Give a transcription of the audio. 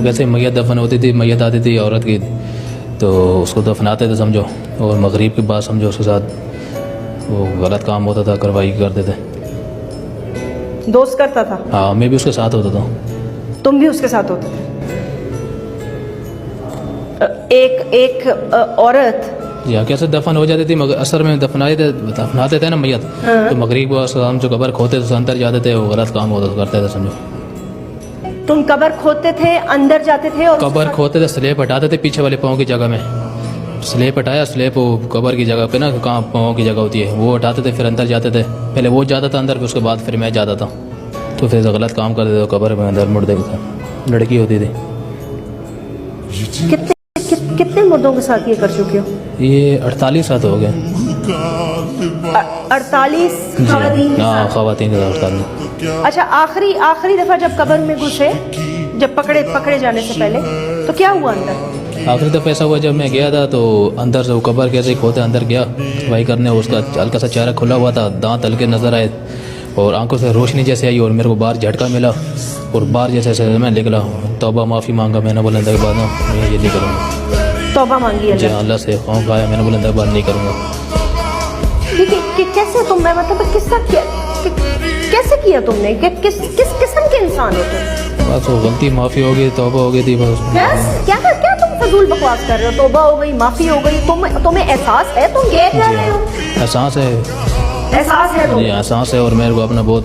वैसे मैयत दफन होती थी, मैयत आती थी औरत की तो उसको दफनाते थे समझो, और मगरिब के बाद समझो उसके साथ वो गलत काम होता था, कार्रवाई करते थे। दोस्त करता था? हाँ, मैं भी उसके साथ होता था। तुम भी उसके साथ होते थे? एक औरत जी हाँ, कैसे दफन हो जाती थी, मगर असर में दफनाते थे ना मैयत, तो मगरिब को हम जो कब्र खोते थे अंदर जाते थे, वो गलत काम होता करते थे समझो। तुम कब्र खोदते थे, अंदर जाते थे और कब्र खोते थे, स्लेब हटाते थे पीछे वाले पाँव की जगह में, स्लेब हटाया, स्लेब वो कब्र की जगह पे ना, कहाँ पाँव की जगह होती है, वो हटाते थे, फिर अंदर जाते थे। पहले वो जाता था अंदर, फिर उसके बाद फिर मैं जाता था, तो फिर गलत काम करते थे, कब्र में अंदर मुड़ देते थे। लड़की होती थी। कितने मुर्दों के साथ ये कर चुके हो? ये 48 साल हो गए। 48 खवातीन के हाँ, साथ? खवातीन के साथ 48। अच्छा, आखिरी दफा जब कब्र में घुसे, जब पकड़े जाने से पहले, तो क्या हुआ अंदर? आखिरी दफ़ा ऐसा हुआ जब मैं गया था, तो अंदर से वो कब्र कैसे ही खोते अंदर गया सफाई करने, उसका हल्का सा चेहरा खुला हुआ था, दांत हल्के नजर आए और आंखों से रोशनी जैसे आई, और मेरे को बाहर झटका मिला और बाहर जैसे मैं निकला, तौबा माफ़ी मांगा मैंने, बुलंद के बाद मैं ये नहीं करूँगा। तौबा मांगी जी अल्लाह से, खौफ आया, मैंने बुलंद के बाद नहीं करूँगा। कैसे तुम, मैं मतलब कैसे किया तुमने? किस किस्म के इंसान हो तुम? बस वो गलती माफ़ी हो गई, तौबा हो गई थी बस। क्या तुम फजूल बकवास कर रहे हो? तौबा हो गई, माफी हो गई, तुम्हें एहसास है तुम गैर जा रहे हो? एहसास है। एहसास है जी एहसास है, और मेरे को अपना बहुत